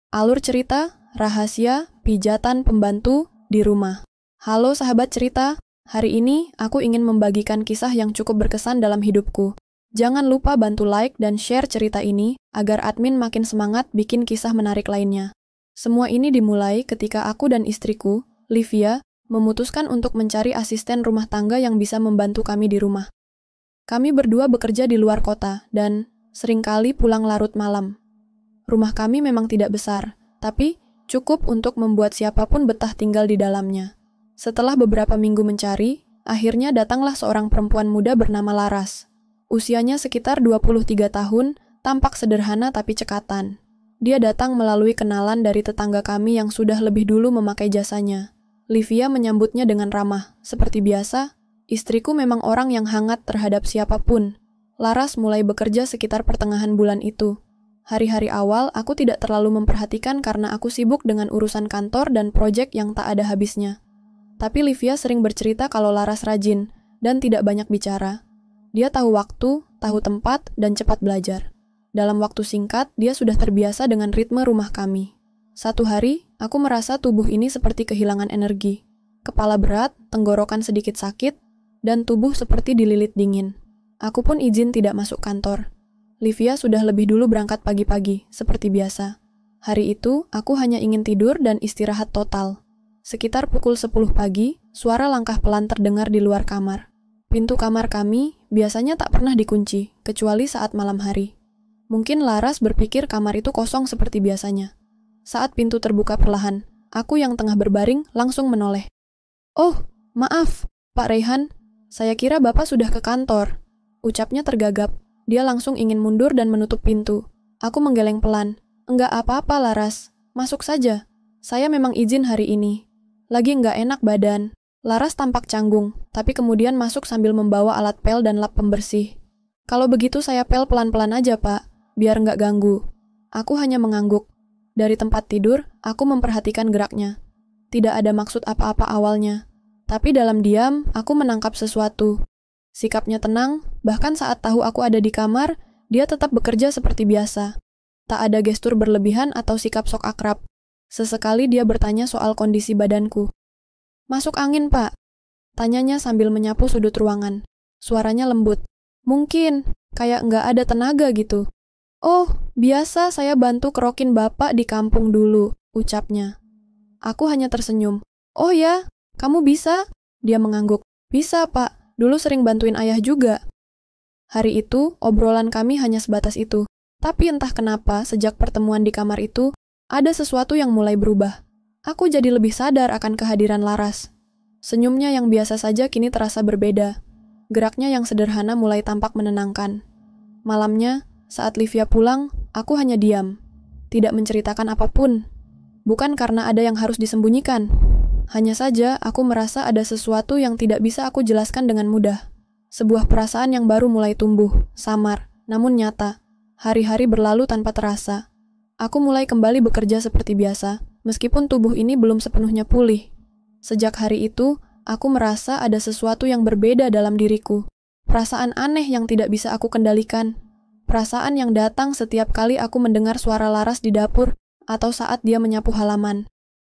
Alur cerita, rahasia, pijatan pembantu di rumah. Halo sahabat cerita, hari ini aku ingin membagikan kisah yang cukup berkesan dalam hidupku. Jangan lupa bantu like dan share cerita ini agar admin makin semangat bikin kisah menarik lainnya. Semua ini dimulai ketika aku dan istriku, Livia, memutuskan untuk mencari asisten rumah tangga yang bisa membantu kami di rumah. Kami berdua bekerja di luar kota dan seringkali pulang larut malam. Rumah kami memang tidak besar, tapi cukup untuk membuat siapapun betah tinggal di dalamnya. Setelah beberapa minggu mencari, akhirnya datanglah seorang perempuan muda bernama Laras. Usianya sekitar 23 tahun, tampak sederhana tapi cekatan. Dia datang melalui kenalan dari tetangga kami yang sudah lebih dulu memakai jasanya. Livia menyambutnya dengan ramah. Seperti biasa, istriku memang orang yang hangat terhadap siapapun. Laras mulai bekerja sekitar pertengahan bulan itu. Hari-hari awal aku tidak terlalu memperhatikan karena aku sibuk dengan urusan kantor dan proyek yang tak ada habisnya. Tapi Livia sering bercerita kalau Laras rajin dan tidak banyak bicara. Dia tahu waktu, tahu tempat, dan cepat belajar. Dalam waktu singkat, dia sudah terbiasa dengan ritme rumah kami. Satu hari, aku merasa tubuh ini seperti kehilangan energi. Kepala berat, tenggorokan sedikit sakit, dan tubuh seperti dililit dingin. Aku pun izin tidak masuk kantor. Livia sudah lebih dulu berangkat pagi-pagi, seperti biasa. Hari itu, aku hanya ingin tidur dan istirahat total. Sekitar pukul 10 pagi, suara langkah pelan terdengar di luar kamar. Pintu kamar kami biasanya tak pernah dikunci, kecuali saat malam hari. Mungkin Laras berpikir kamar itu kosong seperti biasanya. Saat pintu terbuka perlahan, aku yang tengah berbaring langsung menoleh. "Oh, maaf, Pak Raihan, saya kira Bapak sudah ke kantor," ucapnya tergagap. Dia langsung ingin mundur dan menutup pintu. Aku menggeleng pelan. "Enggak apa-apa, Laras. Masuk saja. Saya memang izin hari ini. Lagi enggak enak badan." Laras tampak canggung, tapi kemudian masuk sambil membawa alat pel dan lap pembersih. "Kalau begitu saya pel pelan-pelan aja, Pak, biar enggak ganggu." Aku hanya mengangguk. Dari tempat tidur, aku memperhatikan geraknya. Tidak ada maksud apa-apa awalnya. Tapi dalam diam, aku menangkap sesuatu. Sikapnya tenang, bahkan saat tahu aku ada di kamar, dia tetap bekerja seperti biasa. Tak ada gestur berlebihan atau sikap sok akrab. Sesekali dia bertanya soal kondisi badanku. "Masuk angin, Pak?" tanyanya sambil menyapu sudut ruangan. Suaranya lembut. "Mungkin, kayak nggak ada tenaga gitu." "Oh, biasa saya bantu kerokin Bapak di kampung dulu," ucapnya. Aku hanya tersenyum. "Oh ya, kamu bisa?" Dia mengangguk. "Bisa, Pak. Dulu sering bantuin ayah juga." Hari itu, obrolan kami hanya sebatas itu. Tapi entah kenapa, sejak pertemuan di kamar itu, ada sesuatu yang mulai berubah. Aku jadi lebih sadar akan kehadiran Laras. Senyumnya yang biasa saja kini terasa berbeda. Geraknya yang sederhana mulai tampak menenangkan. Malamnya, saat Livia pulang, aku hanya diam. Tidak menceritakan apapun. Bukan karena ada yang harus disembunyikan. Hanya saja, aku merasa ada sesuatu yang tidak bisa aku jelaskan dengan mudah. Sebuah perasaan yang baru mulai tumbuh, samar, namun nyata. Hari-hari berlalu tanpa terasa. Aku mulai kembali bekerja seperti biasa, meskipun tubuh ini belum sepenuhnya pulih. Sejak hari itu, aku merasa ada sesuatu yang berbeda dalam diriku. Perasaan aneh yang tidak bisa aku kendalikan. Perasaan yang datang setiap kali aku mendengar suara Laras di dapur atau saat dia menyapu halaman.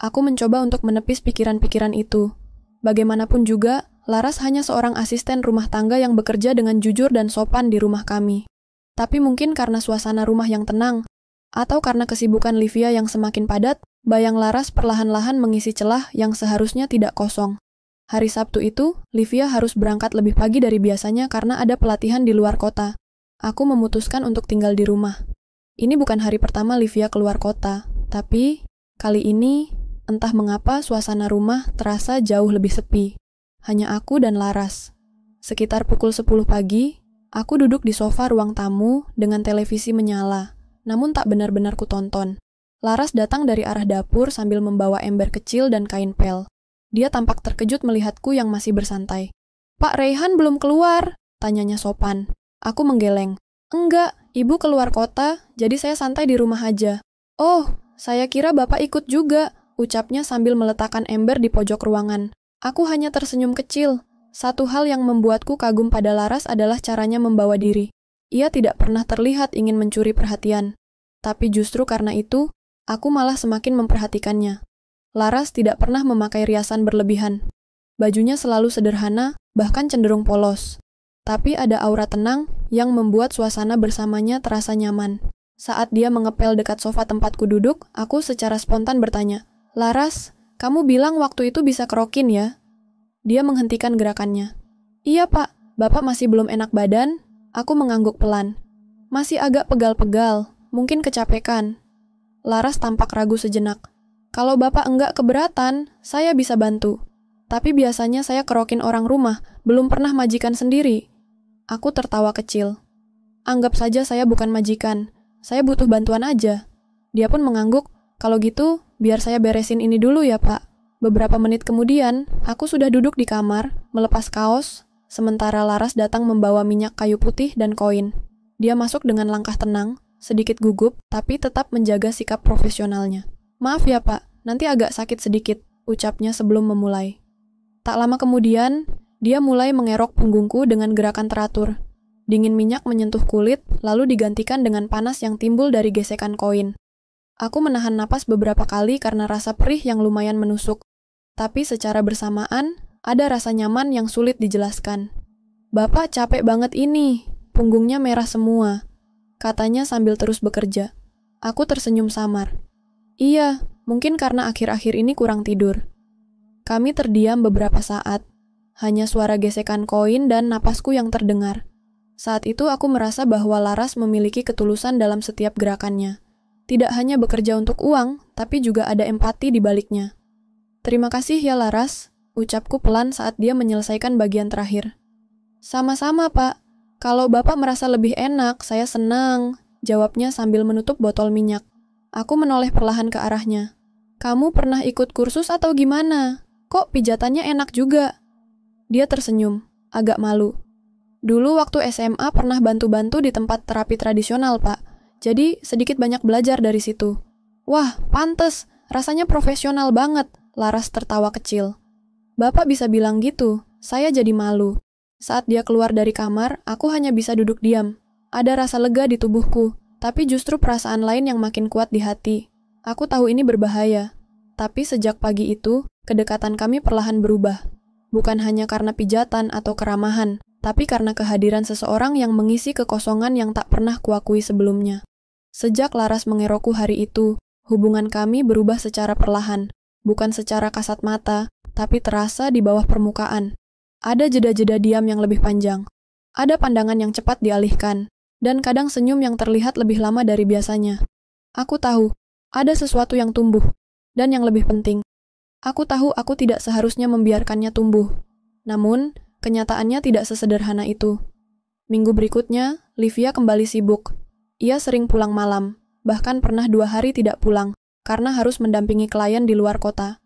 Aku mencoba untuk menepis pikiran-pikiran itu. Bagaimanapun juga, Laras hanya seorang asisten rumah tangga yang bekerja dengan jujur dan sopan di rumah kami. Tapi mungkin karena suasana rumah yang tenang, atau karena kesibukan Livia yang semakin padat, bayang Laras perlahan-lahan mengisi celah yang seharusnya tidak kosong. Hari Sabtu itu, Livia harus berangkat lebih pagi dari biasanya karena ada pelatihan di luar kota. Aku memutuskan untuk tinggal di rumah. Ini bukan hari pertama Livia keluar kota, tapi kali ini entah mengapa suasana rumah terasa jauh lebih sepi. Hanya aku dan Laras. Sekitar pukul 10 pagi, aku duduk di sofa ruang tamu dengan televisi menyala, namun tak benar-benar kutonton. Laras datang dari arah dapur sambil membawa ember kecil dan kain pel. Dia tampak terkejut melihatku yang masih bersantai. "Pak Raihan belum keluar?" tanyanya sopan. Aku menggeleng. "Enggak, Ibu keluar kota, jadi saya santai di rumah aja." "Oh, saya kira Bapak ikut juga," ucapnya sambil meletakkan ember di pojok ruangan. Aku hanya tersenyum kecil. Satu hal yang membuatku kagum pada Laras adalah caranya membawa diri. Ia tidak pernah terlihat ingin mencuri perhatian. Tapi justru karena itu, Aku malah semakin memperhatikannya. Laras tidak pernah memakai riasan berlebihan. Bajunya selalu sederhana, bahkan cenderung polos. Tapi ada aura tenang yang membuat suasana bersamanya terasa nyaman. Saat dia mengepel dekat sofa tempatku duduk, aku secara spontan bertanya, "Laras, kamu bilang waktu itu bisa kerokin ya?" Dia menghentikan gerakannya. "Iya pak, bapak masih belum enak badan." Aku mengangguk pelan. "Masih agak pegal-pegal, mungkin kecapekan." Laras tampak ragu sejenak. "Kalau bapak enggak keberatan, saya bisa bantu. Tapi biasanya saya kerokin orang rumah, belum pernah majikan sendiri." Aku tertawa kecil. "Anggap saja saya bukan majikan. Saya butuh bantuan aja." Dia pun mengangguk, "Kalau gitu, biar saya beresin ini dulu ya, Pak." Beberapa menit kemudian, aku sudah duduk di kamar, melepas kaos, sementara Laras datang membawa minyak kayu putih dan koin. Dia masuk dengan langkah tenang, sedikit gugup, tapi tetap menjaga sikap profesionalnya. "Maaf ya, Pak, nanti agak sakit sedikit," ucapnya sebelum memulai. Tak lama kemudian, dia mulai mengerok punggungku dengan gerakan teratur. Dingin minyak menyentuh kulit, lalu digantikan dengan panas yang timbul dari gesekan koin. Aku menahan napas beberapa kali karena rasa perih yang lumayan menusuk. Tapi secara bersamaan, ada rasa nyaman yang sulit dijelaskan. "Bapak capek banget ini, punggungnya merah semua," katanya sambil terus bekerja. Aku tersenyum samar. "Iya, mungkin karena akhir-akhir ini kurang tidur." Kami terdiam beberapa saat. Hanya suara gesekan koin dan napasku yang terdengar. Saat itu aku merasa bahwa Laras memiliki ketulusan dalam setiap gerakannya. Tidak hanya bekerja untuk uang, tapi juga ada empati di baliknya. "Terima kasih ya Laras," ucapku pelan saat dia menyelesaikan bagian terakhir. "Sama-sama, Pak. Kalau Bapak merasa lebih enak, saya senang," jawabnya sambil menutup botol minyak. Aku menoleh perlahan ke arahnya. "Kamu pernah ikut kursus atau gimana? Kok pijatannya enak juga?" Dia tersenyum, agak malu. "Dulu waktu SMA pernah bantu-bantu di tempat terapi tradisional, Pak. Jadi sedikit banyak belajar dari situ." "Wah, pantes. Rasanya profesional banget," Laras tertawa kecil. "Bapak bisa bilang gitu. Saya jadi malu." Saat dia keluar dari kamar, aku hanya bisa duduk diam. Ada rasa lega di tubuhku, tapi justru perasaan lain yang makin kuat di hati. Aku tahu ini berbahaya. Tapi sejak pagi itu, kedekatan kami perlahan berubah. Bukan hanya karena pijatan atau keramahan, tapi karena kehadiran seseorang yang mengisi kekosongan yang tak pernah kuakui sebelumnya. Sejak Laras mengerokku hari itu, hubungan kami berubah secara perlahan, bukan secara kasat mata, tapi terasa di bawah permukaan. Ada jeda-jeda diam yang lebih panjang, ada pandangan yang cepat dialihkan, dan kadang senyum yang terlihat lebih lama dari biasanya. Aku tahu, ada sesuatu yang tumbuh, dan yang lebih penting, aku tahu aku tidak seharusnya membiarkannya tumbuh. Namun, kenyataannya tidak sesederhana itu. Minggu berikutnya, Livia kembali sibuk. Ia sering pulang malam, bahkan pernah 2 hari tidak pulang, karena harus mendampingi klien di luar kota.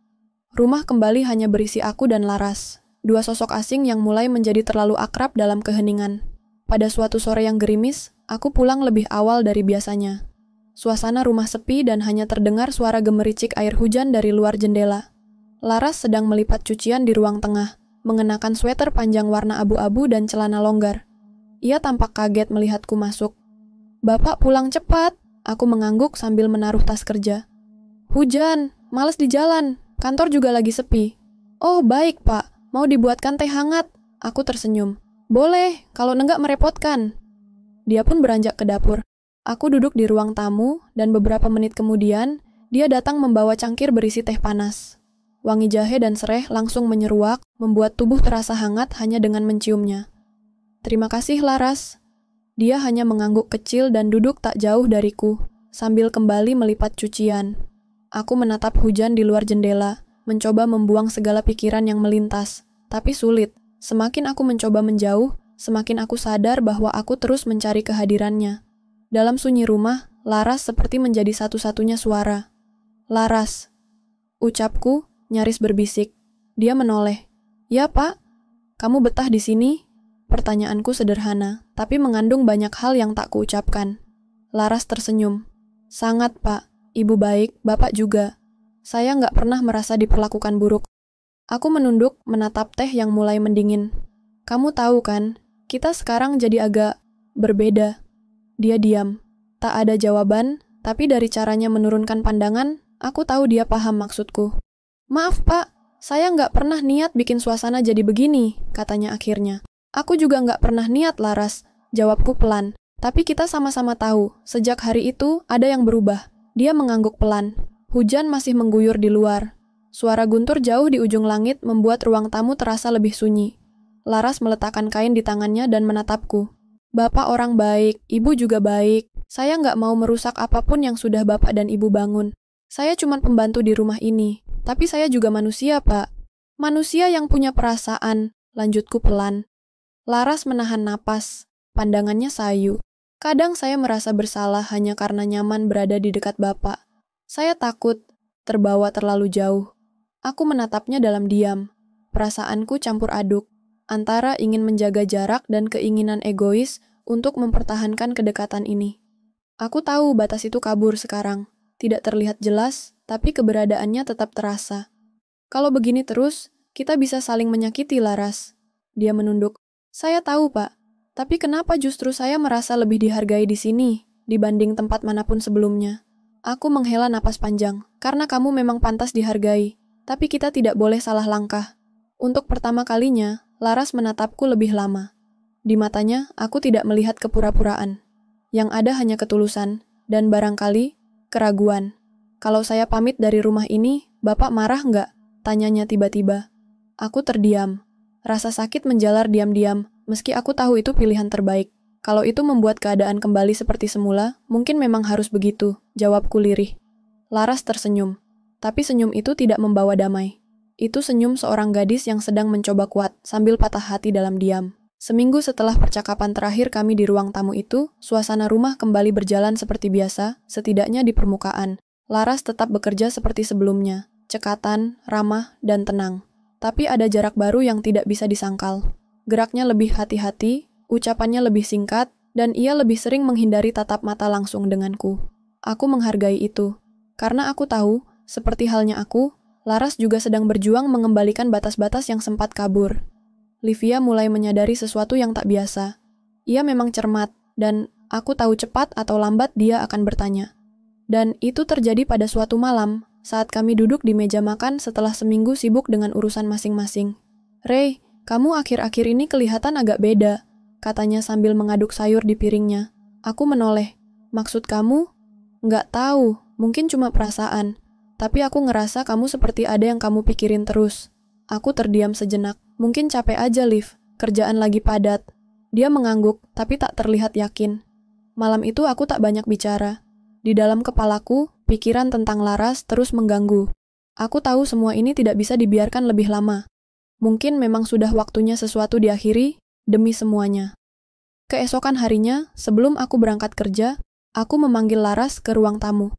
Rumah kembali hanya berisi aku dan Laras, 2 sosok asing yang mulai menjadi terlalu akrab dalam keheningan. Pada suatu sore yang gerimis, aku pulang lebih awal dari biasanya. Suasana rumah sepi dan hanya terdengar suara gemericik air hujan dari luar jendela. Laras sedang melipat cucian di ruang tengah, mengenakan sweater panjang warna abu-abu dan celana longgar. Ia tampak kaget melihatku masuk. "Bapak pulang cepat," aku mengangguk sambil menaruh tas kerja. "Hujan, males di jalan, kantor juga lagi sepi." "Oh baik Pak, mau dibuatkan teh hangat?" Aku tersenyum. "Boleh, kalau enggak merepotkan." Dia pun beranjak ke dapur. Aku duduk di ruang tamu, dan beberapa menit kemudian, dia datang membawa cangkir berisi teh panas. Wangi jahe dan sereh langsung menyeruak, membuat tubuh terasa hangat hanya dengan menciumnya. "Terima kasih Laras." Dia hanya mengangguk kecil dan duduk tak jauh dariku, sambil kembali melipat cucian. Aku menatap hujan di luar jendela, mencoba membuang segala pikiran yang melintas, tapi sulit. Semakin aku mencoba menjauh, semakin aku sadar bahwa aku terus mencari kehadirannya. Dalam sunyi rumah, Laras seperti menjadi satu-satunya suara. "Laras," ucapku, nyaris berbisik. Dia menoleh. "Ya, Pak. Kamu betah di sini?" Pertanyaanku sederhana, tapi mengandung banyak hal yang tak kuucapkan. Laras tersenyum. "Sangat, Pak. Ibu baik, Bapak juga. Saya nggak pernah merasa diperlakukan buruk." Aku menunduk, menatap teh yang mulai mendingin. "Kamu tahu kan, kita sekarang jadi agak berbeda." Dia diam. Tak ada jawaban, Tapi dari caranya menurunkan pandangan, aku tahu dia paham maksudku. "Maaf, Pak. Saya nggak pernah niat bikin suasana jadi begini," katanya akhirnya. "Aku juga nggak pernah niat, Laras," jawabku pelan. "Tapi kita sama-sama tahu, sejak hari itu ada yang berubah." Dia mengangguk pelan. Hujan masih mengguyur di luar. Suara guntur jauh di ujung langit membuat ruang tamu terasa lebih sunyi. Laras meletakkan kain di tangannya dan menatapku. "Bapak orang baik, ibu juga baik. Saya nggak mau merusak apapun yang sudah bapak dan ibu bangun. Saya cuma pembantu di rumah ini. Tapi saya juga manusia, Pak. Manusia yang punya perasaan," lanjutku pelan. Laras menahan napas. Pandangannya sayu. "Kadang saya merasa bersalah hanya karena nyaman berada di dekat bapak. Saya takut terbawa terlalu jauh." Aku menatapnya dalam diam. Perasaanku campur aduk, antara ingin menjaga jarak dan keinginan egois untuk mempertahankan kedekatan ini. Aku tahu batas itu kabur sekarang. Tidak terlihat jelas, tapi keberadaannya tetap terasa. "Kalau begini terus, kita bisa saling menyakiti, Laras." Dia menunduk. "Saya tahu, Pak. Tapi kenapa justru saya merasa lebih dihargai di sini dibanding tempat manapun sebelumnya?" Aku menghela napas panjang. "Karena kamu memang pantas dihargai. Tapi kita tidak boleh salah langkah." Untuk pertama kalinya, Laras menatapku lebih lama. Di matanya, aku tidak melihat kepura-puraan. Yang ada hanya ketulusan, dan barangkali keraguan. "Kalau saya pamit dari rumah ini, Bapak marah nggak?" tanyanya tiba-tiba. Aku terdiam. Rasa sakit menjalar diam-diam, meski aku tahu itu pilihan terbaik. "Kalau itu membuat keadaan kembali seperti semula, mungkin memang harus begitu," jawabku lirih. Laras tersenyum. Tapi senyum itu tidak membawa damai. Itu senyum seorang gadis yang sedang mencoba kuat, sambil patah hati dalam diam. Seminggu setelah percakapan terakhir kami di ruang tamu itu, suasana rumah kembali berjalan seperti biasa, setidaknya di permukaan. Laras tetap bekerja seperti sebelumnya, cekatan, ramah, dan tenang. Tapi ada jarak baru yang tidak bisa disangkal. Geraknya lebih hati-hati, ucapannya lebih singkat, dan ia lebih sering menghindari tatap mata langsung denganku. Aku menghargai itu, karena aku tahu, seperti halnya aku, Laras juga sedang berjuang mengembalikan batas-batas yang sempat kabur. Livia mulai menyadari sesuatu yang tak biasa. Ia memang cermat, dan aku tahu cepat atau lambat dia akan bertanya. Dan itu terjadi pada suatu malam, saat kami duduk di meja makan setelah seminggu sibuk dengan urusan masing-masing. "Ray, kamu akhir-akhir ini kelihatan agak beda," katanya sambil mengaduk sayur di piringnya. Aku menoleh. "Maksud kamu?" "Nggak tahu, mungkin cuma perasaan. Tapi aku ngerasa kamu seperti ada yang kamu pikirin terus." Aku terdiam sejenak. "Mungkin capek aja, Liv. Kerjaan lagi padat." Dia mengangguk, tapi tak terlihat yakin. Malam itu aku tak banyak bicara. Di dalam kepalaku, pikiran tentang Laras terus mengganggu. Aku tahu semua ini tidak bisa dibiarkan lebih lama. Mungkin memang sudah waktunya sesuatu diakhiri, demi semuanya. Keesokan harinya, sebelum aku berangkat kerja, aku memanggil Laras ke ruang tamu.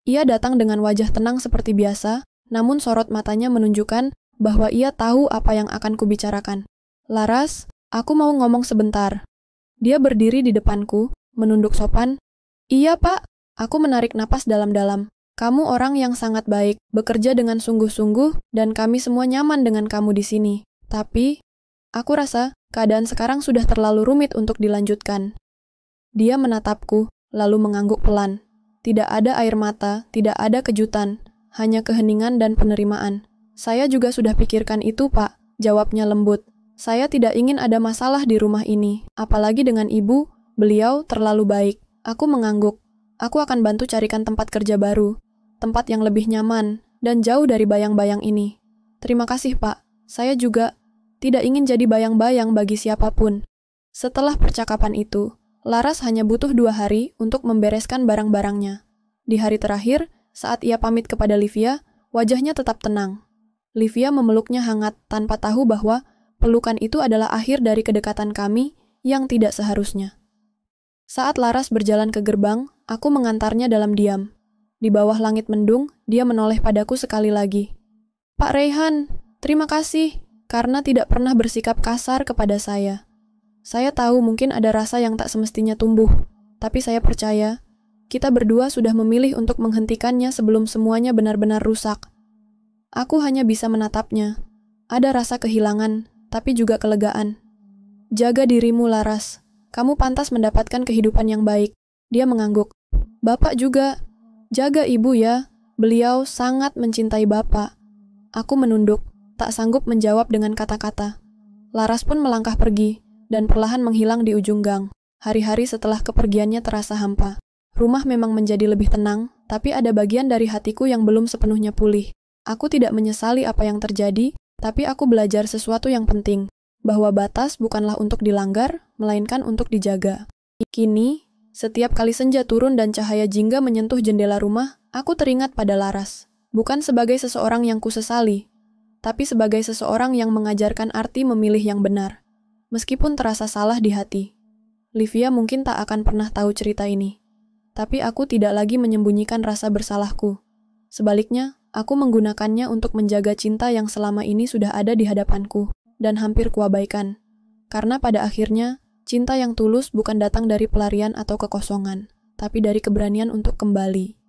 Ia datang dengan wajah tenang seperti biasa, namun sorot matanya menunjukkan bahwa ia tahu apa yang akan kubicarakan. "Laras, aku mau ngomong sebentar." Dia berdiri di depanku, menunduk sopan. "Iya, Pak." Aku menarik napas dalam-dalam. "Kamu orang yang sangat baik, bekerja dengan sungguh-sungguh, dan kami semua nyaman dengan kamu di sini. Tapi, aku rasa keadaan sekarang sudah terlalu rumit untuk dilanjutkan." Dia menatapku, lalu mengangguk pelan. Tidak ada air mata, tidak ada kejutan, hanya keheningan dan penerimaan. "Saya juga sudah pikirkan itu, Pak," jawabnya lembut. "Saya tidak ingin ada masalah di rumah ini, apalagi dengan ibu, beliau terlalu baik." Aku mengangguk. "Aku akan bantu carikan tempat kerja baru, tempat yang lebih nyaman, dan jauh dari bayang-bayang ini." "Terima kasih, Pak. Saya juga tidak ingin jadi bayang-bayang bagi siapapun." Setelah percakapan itu, Laras hanya butuh 2 hari untuk membereskan barang-barangnya. Di hari terakhir, saat ia pamit kepada Livia, wajahnya tetap tenang. Livia memeluknya hangat tanpa tahu bahwa pelukan itu adalah akhir dari kedekatan kami yang tidak seharusnya. Saat Laras berjalan ke gerbang, aku mengantarnya dalam diam. Di bawah langit mendung, dia menoleh padaku sekali lagi. "Pak Raihan, terima kasih karena tidak pernah bersikap kasar kepada saya. Saya tahu mungkin ada rasa yang tak semestinya tumbuh, tapi saya percaya kita berdua sudah memilih untuk menghentikannya sebelum semuanya benar-benar rusak." Aku hanya bisa menatapnya. Ada rasa kehilangan, tapi juga kelegaan. "Jaga dirimu, Laras. Kamu pantas mendapatkan kehidupan yang baik." Dia mengangguk. Bapak juga. Jaga ibu ya. Beliau sangat mencintai bapak. Aku menunduk, tak sanggup menjawab dengan kata-kata. Laras pun melangkah pergi, dan perlahan menghilang di ujung gang. Hari-hari setelah kepergiannya terasa hampa. Rumah memang menjadi lebih tenang, tapi ada bagian dari hatiku yang belum sepenuhnya pulih. Aku tidak menyesali apa yang terjadi, tapi aku belajar sesuatu yang penting, bahwa batas bukanlah untuk dilanggar, melainkan untuk dijaga. Kini, setiap kali senja turun dan cahaya jingga menyentuh jendela rumah, aku teringat pada Laras. Bukan sebagai seseorang yang kusesali, tapi sebagai seseorang yang mengajarkan arti memilih yang benar. Meskipun terasa salah di hati. Livia mungkin tak akan pernah tahu cerita ini. Tapi aku tidak lagi menyembunyikan rasa bersalahku. Sebaliknya, aku menggunakannya untuk menjaga cinta yang selama ini sudah ada di hadapanku, dan hampir kuabaikan. Karena pada akhirnya, cinta yang tulus bukan datang dari pelarian atau kekosongan, tapi dari keberanian untuk kembali.